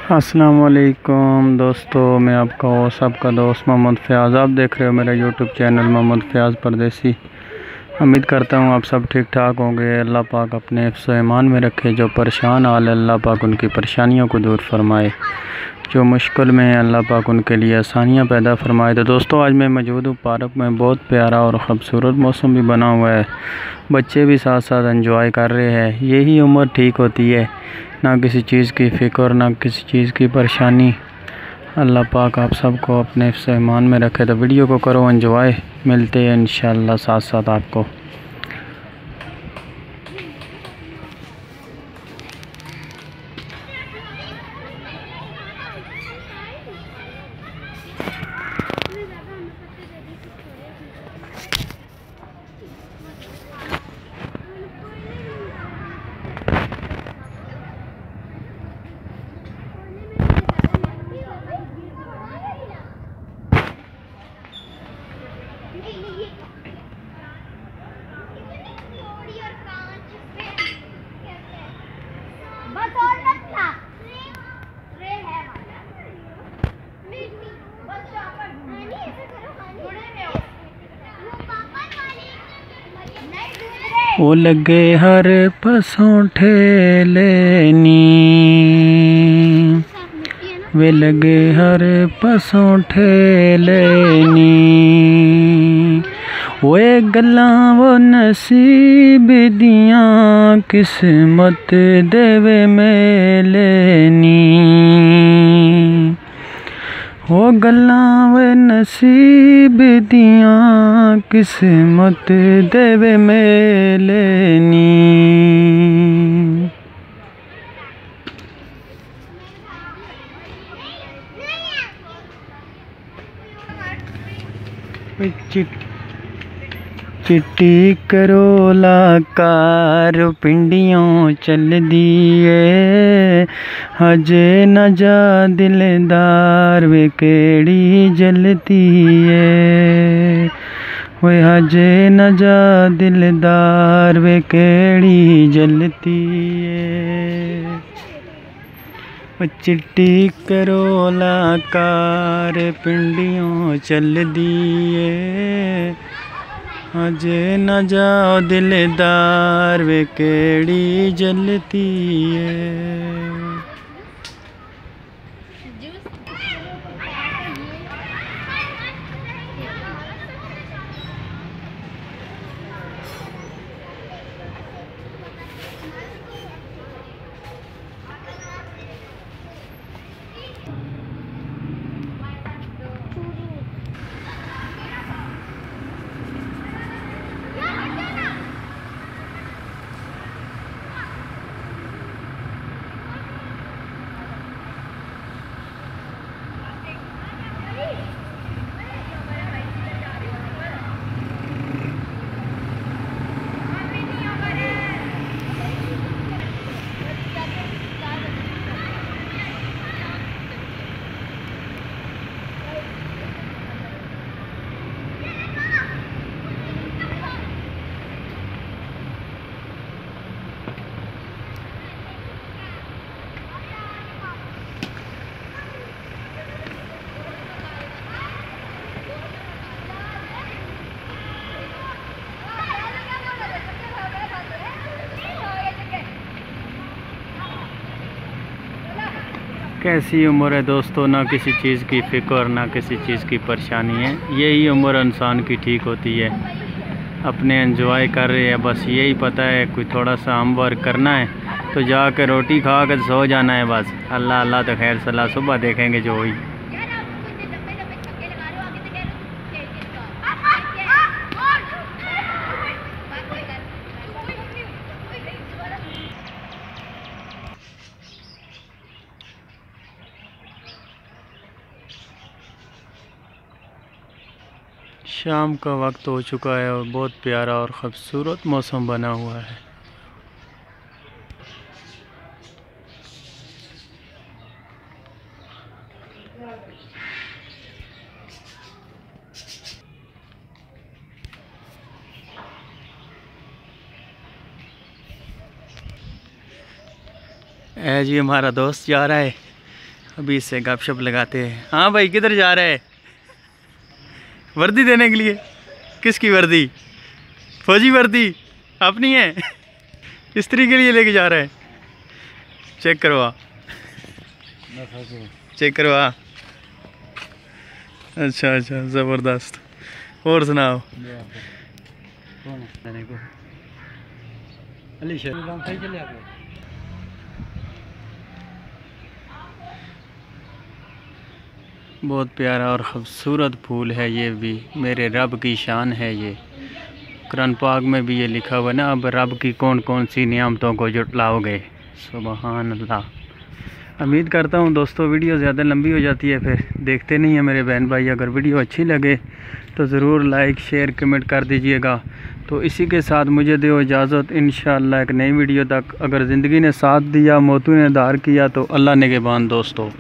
अस्सलाम वालेकुम दोस्तों, मैं आपका वो सबका दोस्त मोहम्मद फ़याज़। आप देख रहे हो मेरा यूट्यूब चैनल मोहम्मद फ़याज़ परदेसी। उम्मीद करता हूँ आप सब ठीक ठाक होंगे। अल्लाह पाक अपने हिफ्ज़ व ईमान में रखे। जो परेशान हाल है अल्लाह पाक उनकी परेशानियों को दूर फरमाए। जो मुश्किल में है अल्लाह पाक उनके लिए आसानियाँ पैदा फरमाए। तो दोस्तों आज मैं मौजूद हूँ पार्क में। बहुत प्यारा और ख़ूबसूरत मौसम भी बना हुआ है। बच्चे भी साथ साथ एंजॉय कर रहे हैं। यही उम्र ठीक होती है, ना किसी चीज़ की फ़िक्र ना किसी चीज़ की परेशानी। अल्लाह पाक आप सबको अपने हिफ्ज़ व ईमान में रखे। तो वीडियो को करो एंजॉय। मिलते हैं इंशाअल्लाह साथ साथ आपको। वो लगे हर पसों ठेले नी, वे लगे हर पसों ठेले नी। वो गल्लां वो नसीब दियां किस्मत देवे मेले नी। वो गल्लां वे नसीब दियां किस्मत देवे मेले नी। चिट्टी करोला कार पिंडियों चल दिए, हजे न जा दिलदार वे केड़ी जलती है। वे हजे न जा दिलदार वे केड़ी जलती है। चिट्टी करोला कार पिंडियों चल दिए, हजे न जाओ दिलदार वे केड़ी जलती है। कैसी उम्र है दोस्तों, ना किसी चीज़ की फ़िक्र ना किसी चीज़ की परेशानी है। यही उम्र इंसान की ठीक होती है। अपने एंजॉय कर रहे हैं, बस यही पता है कोई थोड़ा सा हम वर्क करना है तो जाकर रोटी खा कर सो जाना है बस। अल्लाह अल्लाह तो खैर सलाह, सुबह देखेंगे जो हुई। शाम का वक्त हो चुका है और बहुत प्यारा और ख़ूबसूरत मौसम बना हुआ है। जी हमारा दोस्त जा रहा है अभी इससे गपशप लगाते हैं। हाँ भाई, किधर जा रहा है? वर्दी देने के लिए? किसकी वर्दी? फौजी वर्दी अपनी है? इस्त्री के लिए लेके जा रहा है? चेक करवा, चेक करवा। अच्छा अच्छा, ज़बरदस्त। और सुनाओ। बहुत प्यारा और ख़ूबसूरत फूल है ये भी, मेरे रब की शान है ये। कुरान पाक में भी ये लिखा हुआ है ना, अब रब की कौन कौन सी नियामतों को जुटलाओगे। सुबहान अल्लाह। उम्मीद करता हूँ दोस्तों वीडियो ज़्यादा लंबी हो जाती है, फिर देखते नहीं हैं मेरे बहन भाई। अगर वीडियो अच्छी लगे तो ज़रूर लाइक शेयर कमेंट कर दीजिएगा। तो इसी के साथ मुझे दो इजाज़त, इंशाअल्लाह एक नई वीडियो तक। अगर ज़िंदगी ने साथ दिया, मौतों ने दार किया, तो अल्लाह निगहबान दोस्तों।